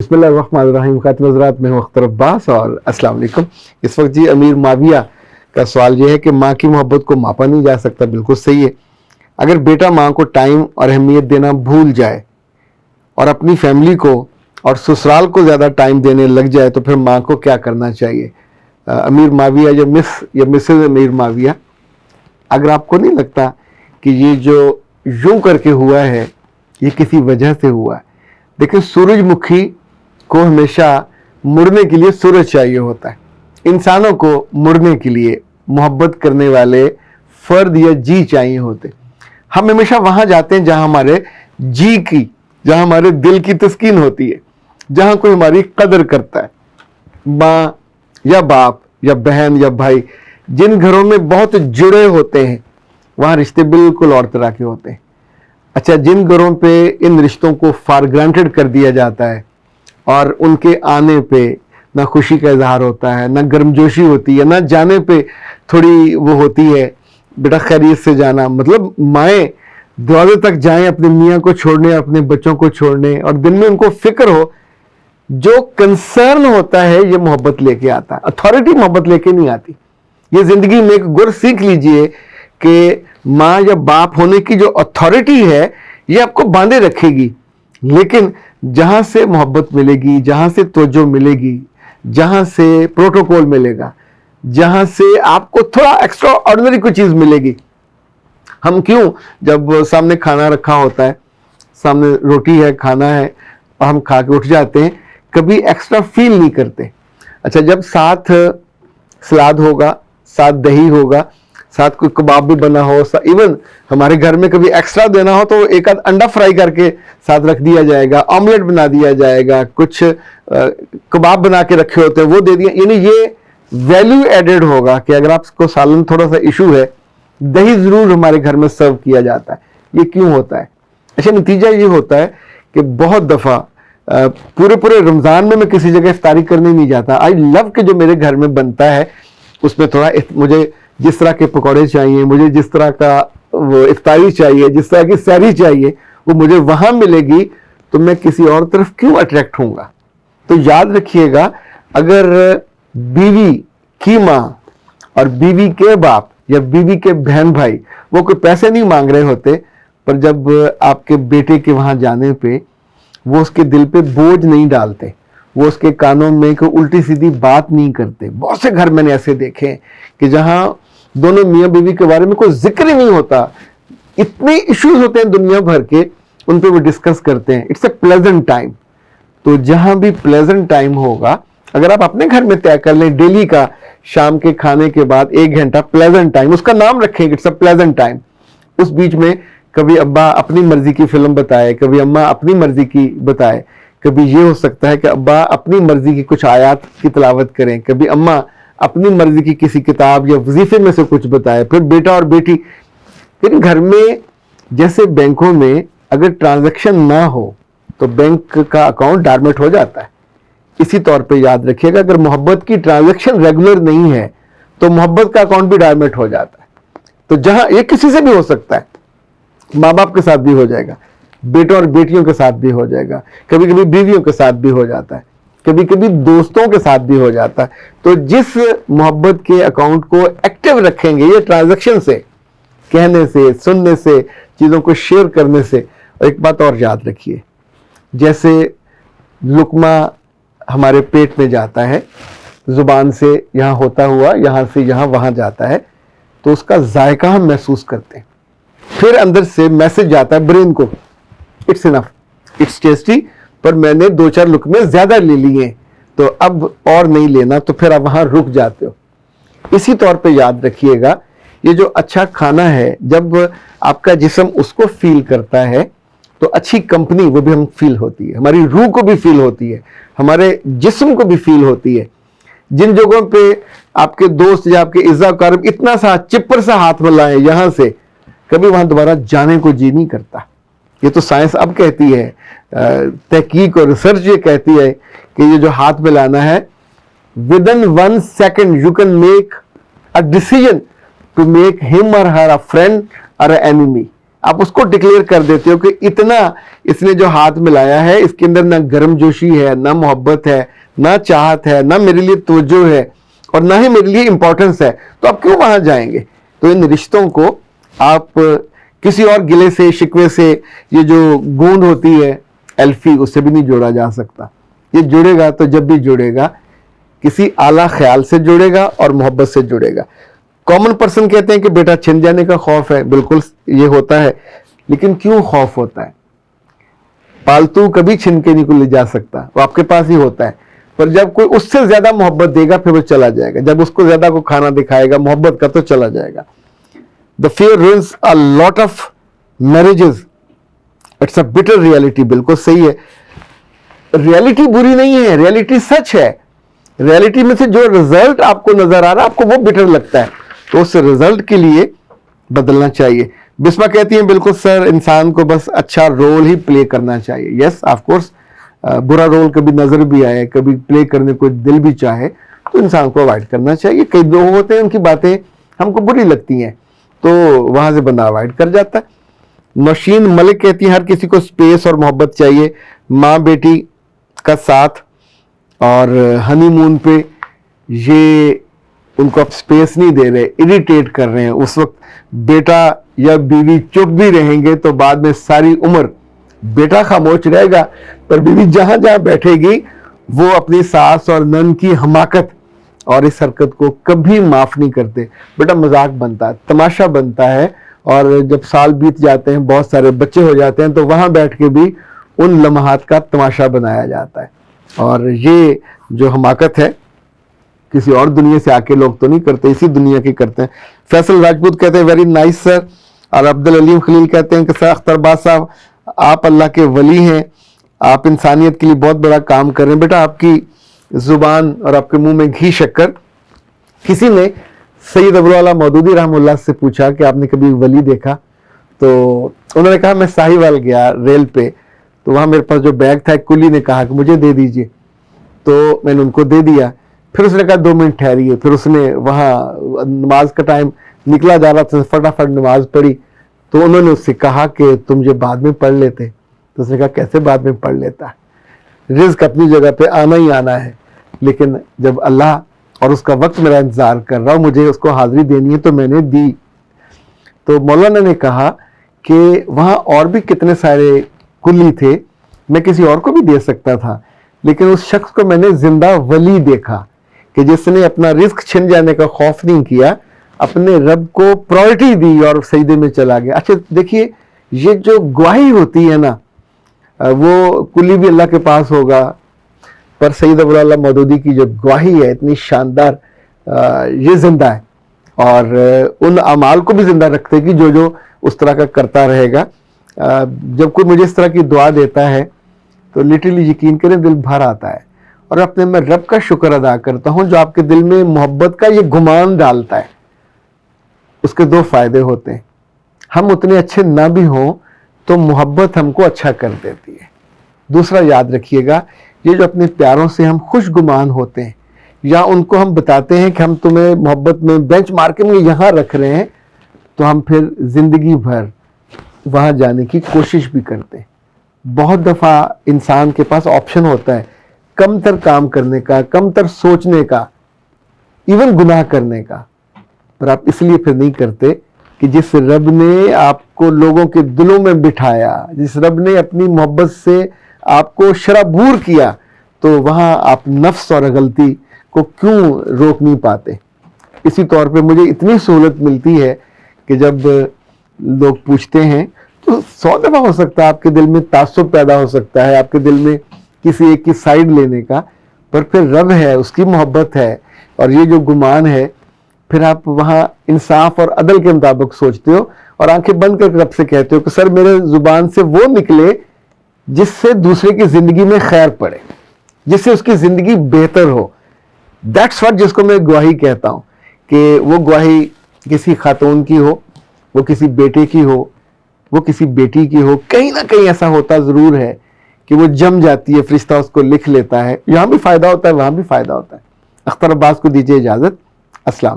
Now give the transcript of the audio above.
بسم اللہ الرحمن الرحیم. خاتم حضرات، میں ہوں اختر عباس اور السلام علیکم. اس وقت جی امیر معاویہ کا سوال یہ ہے کہ ماں کی محبت کو ماپا نہیں جا سکتا. بالکل صحیح ہے. اگر بیٹا ماں کو ٹائم اور اہمیت دینا بھول جائے اور اپنی فیملی کو اور سسرال کو زیادہ ٹائم دینے لگ جائے تو پھر ماں کو کیا کرنا چاہیے؟ امیر معاویہ یا مسز امیر معاویہ، اگر آپ کو نہیں لگتا کہ یہ جو یوں کر کے ہوا ہے یہ کسی وجہ سے ہوا ہے. دیکھیں، سورج مکھی کو ہمیشہ مڑنے کے لیے سورج چاہیے ہوتا ہے. انسانوں کو مڑنے کے لیے محبت کرنے والے فرد یا جی چاہیے ہوتے. ہم ہمیشہ وہاں جاتے ہیں جہاں ہمارے جی کی، جہاں ہمارے دل کی تسکین ہوتی ہے، جہاں کوئی ہماری قدر کرتا ہے. ماں یا باپ یا بہن یا بھائی، جن گھروں میں بہت جڑے ہوتے ہیں وہاں رشتے بالکل اور طرح کے ہوتے ہیں. اچھا، جن گھروں پہ ان رشتوں کو فار گرانٹڈ کر دیا جاتا ہے اور ان کے آنے پہ نہ خوشی کا اظہار ہوتا ہے، نہ گرمجوشی ہوتی ہے، نہ جانے پہ تھوڑی وہ ہوتی ہے بیٹا خیریت سے جانا. مطلب مائیں دروازے تک جائیں اپنے میاں کو چھوڑنے، اپنے بچوں کو چھوڑنے، اور دل میں ان کو فکر ہو. جو کنسرن ہوتا ہے یہ محبت لے کے آتا ہے. اتھارٹی محبت لے کے نہیں آتی. یہ زندگی میں ایک گر سیکھ لیجئے کہ ماں یا باپ ہونے کی جو اتھارٹی ہے یہ آپ کو باندھے رکھے گی، لیکن جہاں سے محبت ملے گی، جہاں سے توجہ ملے گی، جہاں سے پروٹوکول ملے گا، جہاں سے آپ کو تھوڑا ایکسٹرا آرڈنری کوئی چیز ملے گی. ہم کیوں جب سامنے کھانا رکھا ہوتا ہے، سامنے روٹی ہے، کھانا ہے، اور ہم کھا کے اٹھ جاتے ہیں، کبھی ایکسٹرا فیل نہیں کرتے. اچھا، جب ساتھ سلاد ہوگا، ساتھ دہی ہوگا، ساتھ کوئی کباب بھی بنا ہو، ایون ہمارے گھر میں کبھی ایکسٹرا دینا ہو تو ایک آدھ انڈا فرائی کر کے ساتھ رکھ دیا جائے گا، آملیٹ بنا دیا جائے گا، کچھ کباب بنا کے رکھے ہوتے ہیں وہ دے دیا. یعنی یہ ویلیو ایڈڈ ہوگا کہ اگر آپ کو سالن تھوڑا سا ایشو ہے، دہی ضرور ہمارے گھر میں سرو کیا جاتا ہے. یہ کیوں ہوتا ہے؟ اچھا، نتیجہ یہ ہوتا ہے کہ بہت دفعہ پورے رمضان میں کسی جگہ افطاری کرنے نہیں جاتا. آئی لو کہ جو میرے گھر میں بنتا ہے اس میں تھوڑا مجھے جس طرح کے پکوڑے چاہیے، مجھے جس طرح کا وہ افطاری چاہیے، جس طرح کی سحری چاہیے، وہ مجھے وہاں ملے گی تو میں کسی اور طرف کیوں اٹریکٹ ہوں گا؟ تو یاد رکھیے گا، اگر بیوی کی ماں اور بیوی کے باپ یا بیوی کے بہن بھائی وہ کوئی پیسے نہیں مانگ رہے ہوتے، پر جب آپ کے بیٹے کے وہاں جانے پہ وہ اس کے دل پہ بوجھ نہیں ڈالتے، وہ اس کے کانوں میں کوئی الٹی سیدھی بات نہیں کرتے. بہت سے گھر میں نے ایسے دیکھے کہ جہاں دونوں میاں بیوی کے بارے میں کوئی ذکر ہی نہیں ہوتا. اتنے ایشوز ہوتے ہیں دنیا بھر کے، ان پہ وہ ڈسکس کرتے ہیں. It's a pleasant time. تو جہاں بھی پلیزنٹ ٹائم ہوگا، اگر آپ اپنے گھر میں طے کر لیں ڈیلی کا شام کے کھانے کے بعد 1 گھنٹہ پلیزنٹ ٹائم، اس کا نام رکھیں اٹس اے پلیزنٹ ٹائم. اس بیچ میں کبھی ابا اپنی مرضی کی فلم بتائے، کبھی اماں اپنی مرضی کی بتائے، کبھی یہ ہو سکتا ہے کہ ابا اپنی مرضی کی کچھ آیات کی تلاوت کریں، کبھی اماں اپنی مرضی کی کسی کتاب یا وظیفے میں سے کچھ بتائے، پھر بیٹا اور بیٹی. لیکن گھر میں جیسے بینکوں میں اگر ٹرانزیکشن نہ ہو تو بینک کا اکاؤنٹ ڈارمیٹ ہو جاتا ہے. اسی طور پہ یاد رکھیے گا، اگر محبت کی ٹرانزیکشن ریگولر نہیں ہے تو محبت کا اکاؤنٹ بھی ڈارمیٹ ہو جاتا ہے. تو جہاں یہ کسی سے بھی ہو سکتا ہے، ماں باپ کے ساتھ بھی ہو جائے گا، بیٹوں اور بیٹیوں کے ساتھ بھی ہو جائے گا، کبھی کبھی بیویوں کے ساتھ بھی ہو جاتا ہے، کبھی کبھی دوستوں کے ساتھ بھی ہو جاتا ہے. تو جس محبت کے اکاؤنٹ کو ایکٹیو رکھیں گے یہ ٹرانزیکشن سے، کہنے سے، سننے سے، چیزوں کو شیئر کرنے سے. ایک بات اور یاد رکھیے، جیسے لقمہ ہمارے پیٹ میں جاتا ہے، زبان سے یہاں ہوتا ہوا یہاں سے یہاں وہاں جاتا ہے، تو اس کا ذائقہ ہم محسوس کرتے ہیں. پھر اندر سے میسج جاتا ہے برین کو، اٹس انف، اٹس ٹیسٹی، پر میں نے 2-4 لقمے زیادہ لے لیے تو اب اور نہیں لینا، تو پھر آپ وہاں رک جاتے ہو. اسی طور پہ یاد رکھیے گا، یہ جو اچھا کھانا ہے جب آپ کا جسم اس کو فیل کرتا ہے تو اچھی کمپنی وہ بھی ہم فیل ہوتی ہے، ہماری روح کو بھی فیل ہوتی ہے، ہمارے جسم کو بھی فیل ہوتی ہے. جن جگہوں پہ آپ کے دوست یا آپ کے اعزا قارب اتنا سا چپر سا ہاتھ ملائیں یہاں سے، کبھی وہاں دوبارہ جانے کو جی نہیں کرتا. یہ تو سائنس اب کہتی ہے، تحقیق اور ریسرچ یہ کہتی ہے کہ یہ جو ہاتھ ملانا ہے، within 1 second you can make a decision to make him or her a friend or an enemy. آپ اس کو ڈکلیئر کر دیتے ہو کہ اتنا اس نے جو ہاتھ ملایا ہے اس کے اندر نہ گرم جوشی ہے، نہ محبت ہے، نہ چاہت ہے، نہ میرے لیے توجہ ہے اور نہ ہی میرے لیے امپورٹنس ہے، تو آپ کیوں وہاں جائیں گے؟ تو ان رشتوں کو آپ کسی اور گلے سے شکوے سے، یہ جو گوند ہوتی ہے الفی، اس سے بھی نہیں جوڑا جا سکتا. یہ جڑے گا تو جب بھی جڑے گا کسی اعلیٰ خیال سے جڑے گا اور محبت سے جڑے گا. کامن پرسن کہتے ہیں کہ بیٹا چھن جانے کا خوف ہے، بالکل یہ ہوتا ہے، لیکن کیوں خوف ہوتا ہے؟ پالتو کبھی چھن کے نہیں کو لے جا سکتا، وہ آپ کے پاس ہی ہوتا ہے، پر جب کوئی اس سے زیادہ محبت دے گا پھر وہ چلا جائے گا. جب اس کو زیادہ کو کھانا دکھائے گا محبت کا تو چلا جائے گا. The fear ruins a lot of marriages. It's a bitter reality. بالکل صحیح ہے. ریالٹی بری نہیں ہے، ریالٹی سچ ہے. ریالٹی میں سے جو رزلٹ آپ کو نظر آ رہا ہے آپ کو وہ بٹر لگتا ہے، تو اس رزلٹ کے لیے بدلنا چاہیے. بسما کہتی ہیں بالکل سر، انسان کو بس اچھا رول ہی پلے کرنا چاہیے. یس آف کورس، برا رول کبھی نظر بھی آئے، کبھی پلے کرنے کو دل بھی چاہے تو انسان کو اوائڈ کرنا چاہیے. کئی لوگ ہوتے ہیں ان کی باتیں ہم کو بری لگتی ہیں تو وہاں سے بندہ اوائڈ کر جاتا ہے. نوشین ملک کہتی ہیں ہر کسی کو سپیس اور محبت چاہیے. ماں بیٹی کا ساتھ اور ہنی مون پہ یہ ان کو اب سپیس نہیں دے رہے، اریٹیٹ کر رہے ہیں. اس وقت بیٹا یا بیوی چپ بھی رہیں گے تو بعد میں ساری عمر بیٹا خاموش رہے گا، پر بیوی جہاں جہاں بیٹھے گی وہ اپنی ساس اور نن کی حماقت اور اس حرکت کو کبھی معاف نہیں کرتے. بیٹا مذاق بنتا ہے، تماشا بنتا ہے، اور جب سال بیت جاتے ہیں بہت سارے بچے ہو جاتے ہیں تو وہاں بیٹھ کے بھی ان لمحات کا تماشا بنایا جاتا ہے. اور یہ جو حماقت ہے کسی اور دنیا سے آ کے لوگ تو نہیں کرتے، اسی دنیا کے کرتے ہیں. فیصل راجپوت کہتے ہیں ویری نائس سر. اور عبدالعلیم خلیل کہتے ہیں کہ سر اختر باز صاحب آپ اللہ کے ولی ہیں، آپ انسانیت کے لیے بہت بڑا کام کر رہے ہیں. بیٹا آپ کی زبان اور آپ کے منہ میں گھی شکر. کسی نے سید ابوالعلا مودودی رحمہ اللہ سے پوچھا کہ آپ نے کبھی ولی دیکھا؟ تو انہوں نے کہا میں ساہیوال گیا ریل پہ، تو وہاں میرے پاس جو بیگ تھا ایک کلی نے کہا کہ مجھے دے دیجئے، تو میں نے ان کو دے دیا. پھر اس نے کہا 2 منٹ ٹھہریے. پھر اس نے وہاں نماز کا ٹائم نکلا جا رہا تھا، فٹافٹ نماز پڑھی. تو انہوں نے اس سے کہا کہ تم یہ بعد میں پڑھ لیتے. تو اس نے کہا کیسے بعد میں پڑھ لیتا؟ رزق اپنی جگہ پہ آنا ہی آنا ہے، لیکن جب اللہ اور اس کا وقت میرا انتظار کر رہا ہوں، مجھے اس کو حاضری دینی ہے تو میں نے دی. تو مولانا نے کہا کہ وہاں اور بھی کتنے سارے کلی تھے، میں کسی اور کو بھی دے سکتا تھا، لیکن اس شخص کو میں نے زندہ ولی دیکھا کہ جس نے اپنا رزق چھن جانے کا خوف نہیں کیا، اپنے رب کو پرائورٹی دی اور سجدے میں چلا گیا. اچھا دیکھیے، یہ جو گواہی ہوتی ہے نا، وہ کلی بھی اللہ کے پاس ہوگا، پر سید ابوالعلا مودودی کی جو گواہی ہے اتنی شاندار، یہ زندہ ہے اور ان اعمال کو بھی زندہ رکھتے کہ جو اس طرح کا کرتا رہے گا. جب کوئی مجھے اس طرح کی دعا دیتا ہے تو لٹرلی یقین کریں دل بھر آتا ہے، اور اپنے میں رب کا شکر ادا کرتا ہوں جو آپ کے دل میں محبت کا یہ گمان ڈالتا ہے. اس کے 2 فائدے ہوتے ہیں. ہم اتنے اچھے نہ بھی ہوں تو محبت ہم کو اچھا کر دیتی ہے. دوسرا یاد رکھیے گا، یہ جو اپنے پیاروں سے ہم خوش گمان ہوتے ہیں یا ان کو ہم بتاتے ہیں کہ ہم تمہیں محبت میں بینچ مارکنگ میں یہاں رکھ رہے ہیں، تو ہم پھر زندگی بھر وہاں جانے کی کوشش بھی کرتے ہیں. بہت دفعہ انسان کے پاس آپشن ہوتا ہے کم تر کام کرنے کا، کم تر سوچنے کا، ایون گناہ کرنے کا، پر آپ اس لیے پھر نہیں کرتے کہ جس رب نے آپ کو لوگوں کے دلوں میں بٹھایا، جس رب نے اپنی محبت سے آپ کو شرابور کیا، تو وہاں آپ نفس اور غلطی کو کیوں روک نہیں پاتے؟ اسی طور پہ مجھے اتنی سہولت ملتی ہے کہ جب لوگ پوچھتے ہیں تو 100 دفعہ ہو سکتا ہے آپ کے دل میں تعصب پیدا ہو سکتا ہے، آپ کے دل میں کسی ایک کی سائیڈ لینے کا، پر پھر رب ہے، اس کی محبت ہے، اور یہ جو گمان ہے پھر آپ وہاں انصاف اور عدل کے مطابق سوچتے ہو اور آنکھیں بند کر کے رب سے کہتے ہو کہ سر میرے زبان سے وہ نکلے جس سے دوسرے کی زندگی میں خیر پڑے، جس سے اس کی زندگی بہتر ہو. دیٹس واٹ، جس کو میں گواہی کہتا ہوں، کہ وہ گواہی کسی خاتون کی ہو، وہ کسی بیٹے کی ہو، وہ کسی بیٹی کی ہو، کہیں نہ کہیں ایسا ہوتا ضرور ہے کہ وہ جم جاتی ہے، فرشتہ اس کو لکھ لیتا ہے. یہاں بھی فائدہ ہوتا ہے، وہاں بھی فائدہ ہوتا ہے. اختر عباس کو دیجیے اجازت. السلام علیکم.